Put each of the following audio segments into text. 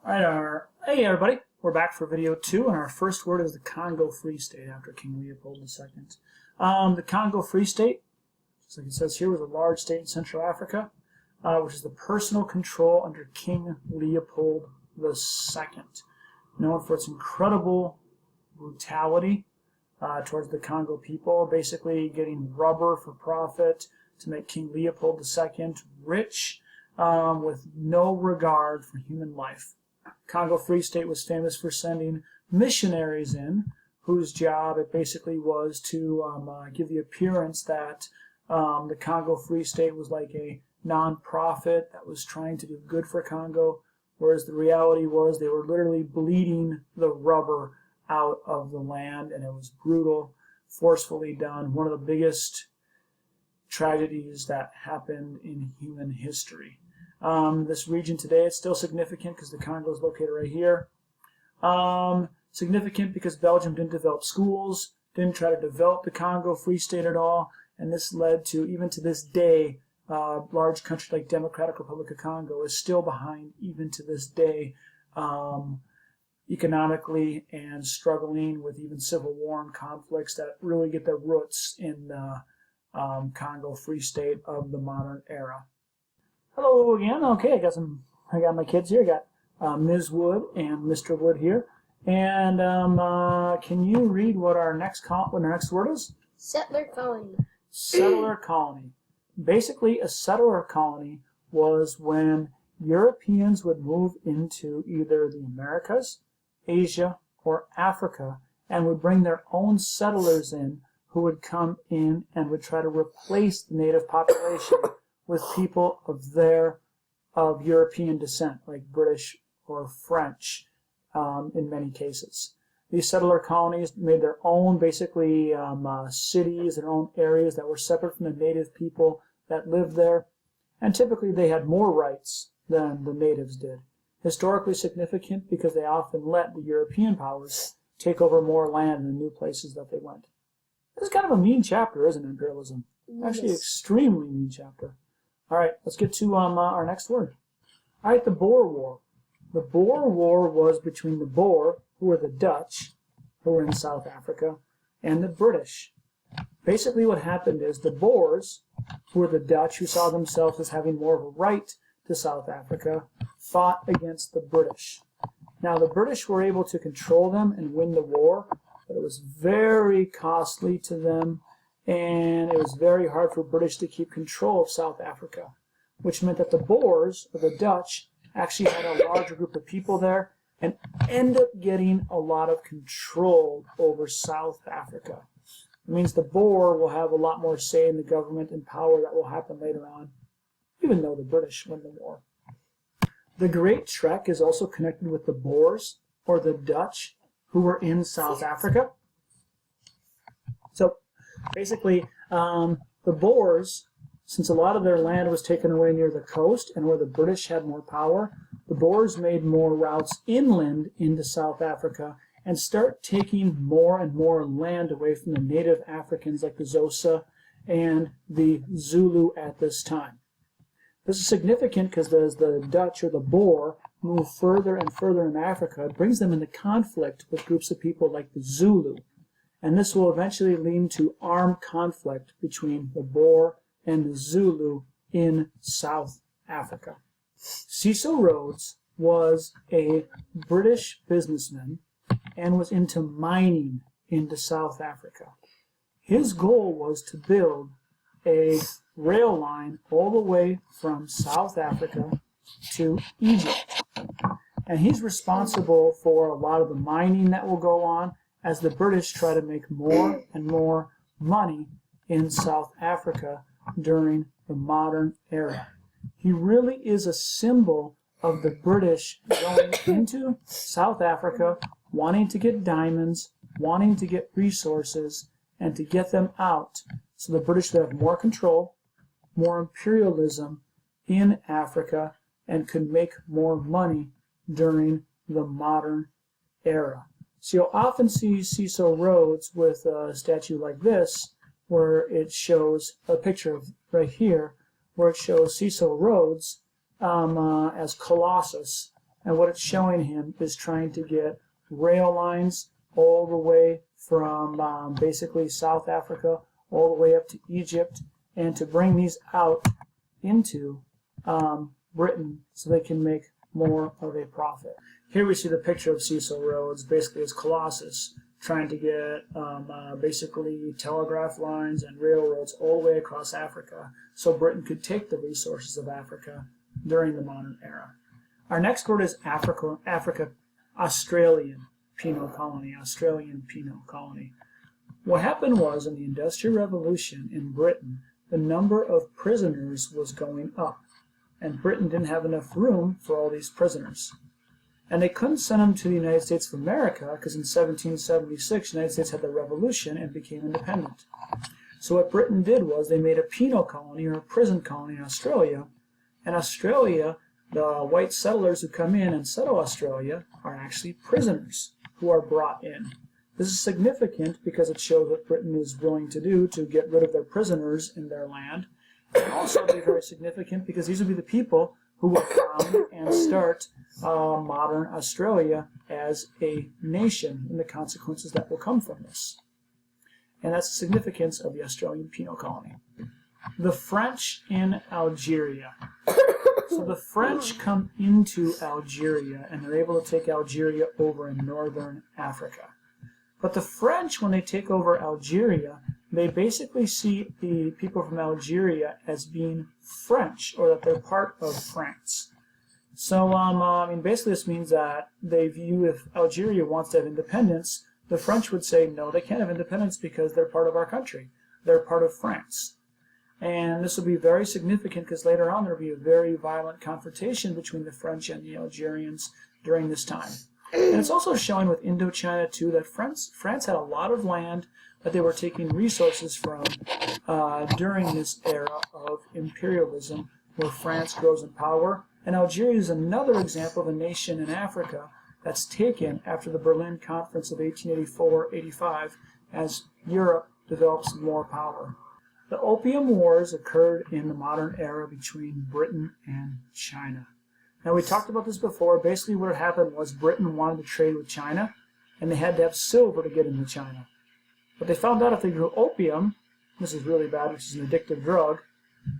Hey everybody, we're back for video 2, and our first word is the Congo Free State after King Leopold II. The Congo Free State, just like it says here, was a large state in Central Africa, which is the personal control under King Leopold II, known for its incredible brutality towards the Congo people, basically getting rubber for profit to make King Leopold II rich with no regard for human life. Congo Free State was famous for sending missionaries in, whose job it basically was to give the appearance that the Congo Free State was like a non-profit that was trying to do good for Congo, whereas the reality was they were literally bleeding the rubber out of the land, and it was brutal, forcefully done, one of the biggest tragedies that happened in human history. This region today, it's still significant because the Congo is located right here. Significant because Belgium didn't develop schools, didn't try to develop the Congo Free State at all, and this led to, even to this day, large countries like Democratic Republic of Congo is still behind, even to this day, economically, and struggling with even civil war and conflicts that really get their roots in the Congo Free State of the modern era. Hello again. Okay, I got my kids here. I got Ms. Wood and Mr. Wood here. And can you read what our next word is? Settler colony. Settler colony. Basically, a settler colony was when Europeans would move into either the Americas, Asia, or Africa, and would bring their own settlers in who would come in and would try to replace the native population with people of European descent, like British or French in many cases. These settler colonies made their own, basically, cities, their own areas that were separate from the native people that lived there, and typically they had more rights than the natives did. Historically significant because they often let the European powers take over more land in the new places that they went. This is kind of a mean chapter, isn't it, Imperialism? Actually, an extremely mean chapter. All right, let's get to our next word. All right, the Boer War. The Boer War was between the Boer, who were the Dutch, who were in South Africa, and the British. Basically what happened is the Boers, who were the Dutch, who saw themselves as having more of a right to South Africa, fought against the British. Now, the British were able to control them and win the war, but it was very costly to them, and it was very hard for British to keep control of South Africa, which meant that the Boers, or the Dutch, actually had a larger group of people there and end up getting a lot of control over South Africa. It means the Boer will have a lot more say in the government and power that will happen later on, even though the British win the war. The Great Trek is also connected with the Boers, or the Dutch, who were in South Africa. So basically, the Boers, since a lot of their land was taken away near the coast and where the British had more power, the Boers made more routes inland into South Africa and start taking more and more land away from the native Africans like the Xhosa and the Zulu at this time. This is significant because as the Dutch or the Boer move further and further in Africa, it brings them into conflict with groups of people like the Zulu. And this will eventually lead to armed conflict between the Boer and the Zulu in South Africa. Cecil Rhodes was a British businessman and was into mining into South Africa. His goal was to build a rail line all the way from South Africa to Egypt. And he's responsible for a lot of the mining that will go on as the British try to make more and more money in South Africa during the modern era. He really is a symbol of the British going into South Africa, wanting to get diamonds, wanting to get resources, and to get them out so the British would have more control, more imperialism in Africa, and could make more money during the modern era. So you'll often see Cecil Rhodes with a statue like this, where it shows a picture of right here, where it shows Cecil Rhodes as Colossus And what it's showing him is trying to get rail lines all the way from basically South Africa all the way up to Egypt, and to bring these out into Britain so they can make more of a profit. Here we see the picture of Cecil Rhodes, basically as Colossus, trying to get basically telegraph lines and railroads all the way across Africa so Britain could take the resources of Africa during the modern era. Our next word is Australian penal colony, Australian penal colony. What happened was, in the Industrial Revolution in Britain, the number of prisoners was going up, and Britain didn't have enough room for all these prisoners. And they couldn't send them to the United States of America because in 1776 the United States had the revolution and became independent. So what Britain did was they made a penal colony or a prison colony in Australia. And Australia, the white settlers who come in and settle Australia are actually prisoners who are brought in. This is significant because it shows what Britain is willing to do to get rid of their prisoners in their land. It will also be very significant because these will be the people who will come and start modern Australia as a nation and the consequences that will come from this. And that's the significance of the Australian penal colony. The French in Algeria. So the French come into Algeria and they're able to take Algeria over in northern Africa. But the French, when they take over Algeria, they basically see the people from Algeria as being French, or that they're part of France. So, I mean, basically this means that they view if Algeria wants to have independence, the French would say, no, they can't have independence because they're part of our country. They're part of France. And this will be very significant because later on there will be a very violent confrontation between the French and the Algerians during this time. And it's also showing with Indochina too that France had a lot of land that they were taking resources from during this era of imperialism where France grows in power. And Algeria is another example of a nation in Africa that's taken after the Berlin Conference of 1884-85 as Europe develops more power. The Opium Wars occurred in the modern era between Britain and China. Now, we talked about this before. Basically, what happened was Britain wanted to trade with China, and they had to have silver to get into China. But they found out if they grew opium, this is really bad, which is an addictive drug,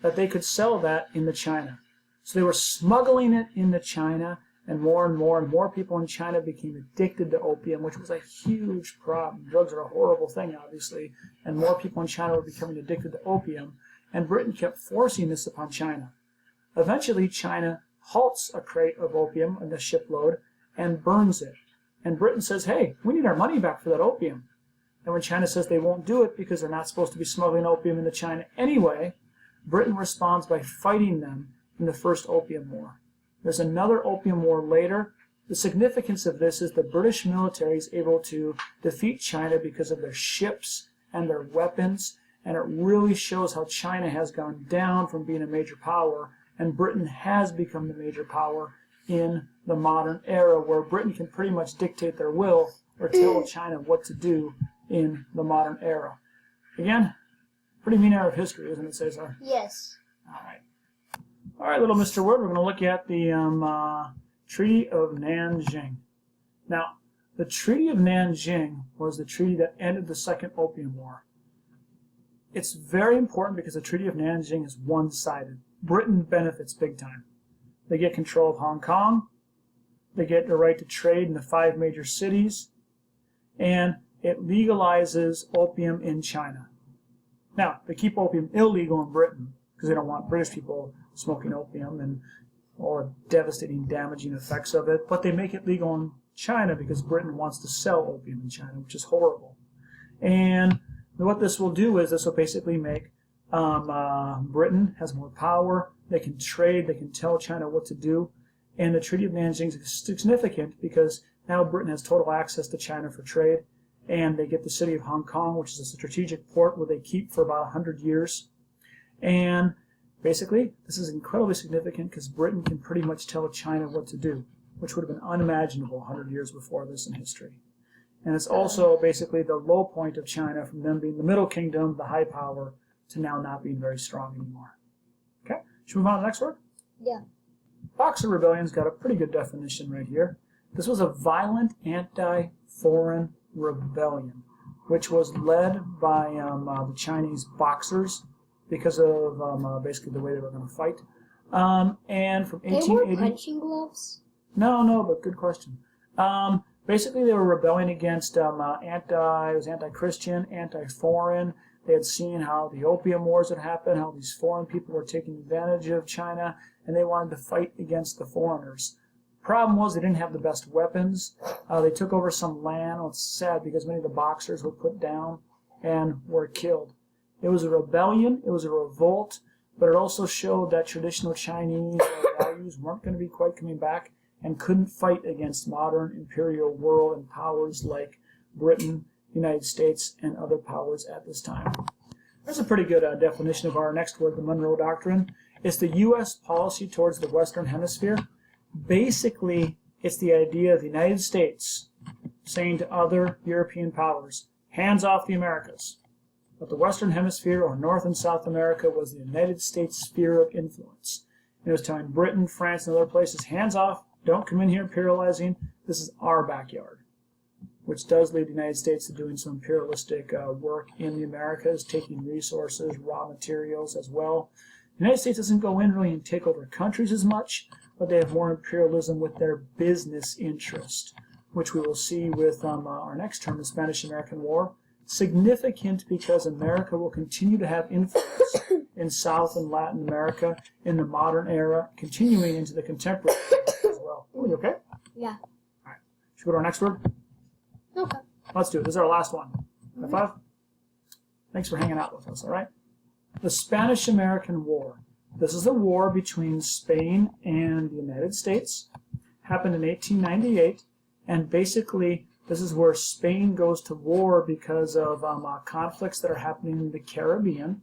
that they could sell that into China. So they were smuggling it into China, and more people in China became addicted to opium, which was a huge problem. Drugs are a horrible thing, obviously, and more people in China were becoming addicted to opium, and Britain kept forcing this upon China. Eventually, China halts a crate of opium in the shipload and burns it. And Britain says, hey, we need our money back for that opium. And when China says they won't do it because they're not supposed to be smuggling opium into China anyway, Britain responds by fighting them in the First Opium War. There's another opium war later. The significance of this is the British military is able to defeat China because of their ships and their weapons, and it really shows how China has gone down from being a major power, and Britain has become the major power in the modern era, where Britain can pretty much dictate their will or tell China what to do in the modern era. Again, pretty mean era of history, isn't it, Cesar? Yes. All right, little Mr. Word, we're going to look at the Treaty of Nanjing. Now, the Treaty of Nanjing was the treaty that ended the Second Opium War. It's very important because the Treaty of Nanjing is one-sided. Britain benefits big time. They get control of Hong Kong, they get the right to trade in the 5 major cities, and it legalizes opium in China. Now, they keep opium illegal in Britain because they don't want British people smoking opium and all the devastating, damaging effects of it, but they make it legal in China because Britain wants to sell opium in China, which is horrible. And what this will do is this will basically make Britain has more power, they can trade, they can tell China what to do, and the Treaty of Nanjing is significant because now Britain has total access to China for trade, and they get the city of Hong Kong, which is a strategic port where they keep for about 100 years. And basically, this is incredibly significant because Britain can pretty much tell China what to do, which would have been unimaginable 100 years before this in history. And it's also basically the low point of China from them being the Middle Kingdom, the high power, to now not being very strong anymore. Okay, should we move on to the next word? Yeah. Boxer Rebellion's got a pretty good definition right here. This was a violent anti-foreign rebellion, which was led by the Chinese Boxers because of basically the way they were going to fight. And from 1880... They wore punching gloves? No, but good question. Basically, they were rebelling against anti-Christian, anti-foreign. They had seen how the Opium Wars had happened, how these foreign people were taking advantage of China, and they wanted to fight against the foreigners. Problem was they didn't have the best weapons. They took over some land. Well, it's sad because many of the Boxers were put down and were killed. It was a rebellion. It was a revolt, but it also showed that traditional Chinese values weren't going to be quite coming back and couldn't fight against modern imperial world and powers like Britain, United States, and other powers at this time. There's a pretty good definition of our next word, the Monroe Doctrine. It's the U.S. policy towards the Western Hemisphere. Basically, it's the idea of the United States saying to other European powers, hands off the Americas. But the Western Hemisphere, or North and South America, was the United States sphere of influence. And it was telling Britain, France, and other places, hands off, don't come in here imperializing, this is our backyard. Which does lead the United States to doing some imperialistic work in the Americas, taking resources, raw materials as well. The United States doesn't go in really and take over countries as much, but they have more imperialism with their business interest, which we will see with our next term, the Spanish-American War. Significant because America will continue to have influence in South and Latin America in the modern era, continuing into the contemporary as well. Oh, you okay? Yeah. All right. Should we go to our next word? Okay. Let's do it. This is our last one. High five. Thanks for hanging out with us, all right? The Spanish-American War. This is a war between Spain and the United States. Happened in 1898, and basically this is where Spain goes to war because of conflicts that are happening in the Caribbean.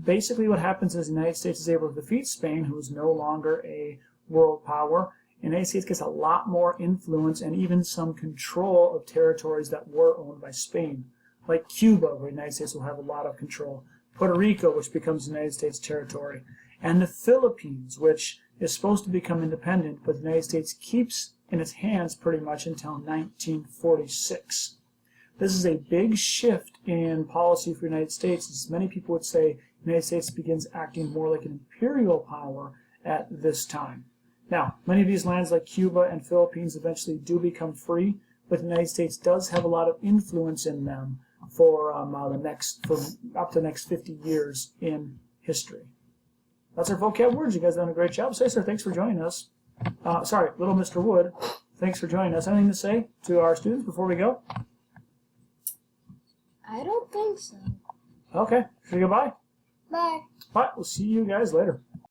Basically what happens is the United States is able to defeat Spain, who is no longer a world power. The United States gets a lot more influence and even some control of territories that were owned by Spain, like Cuba, where the United States will have a lot of control, Puerto Rico, which becomes the United States territory, and the Philippines, which is supposed to become independent, but the United States keeps in its hands pretty much until 1946. This is a big shift in policy for the United States, as many people would say the United States begins acting more like an imperial power at this time. Now, many of these lands like Cuba and Philippines eventually do become free, but the United States does have a lot of influence in them for up to the next 50 years in history. That's our vocab words. You guys have done a great job. Say, sir, thanks for joining us. Sorry, little Mr. Wood, thanks for joining us. Anything to say to our students before we go? I don't think so. Okay, should we go bye? Bye. Bye. We'll see you guys later.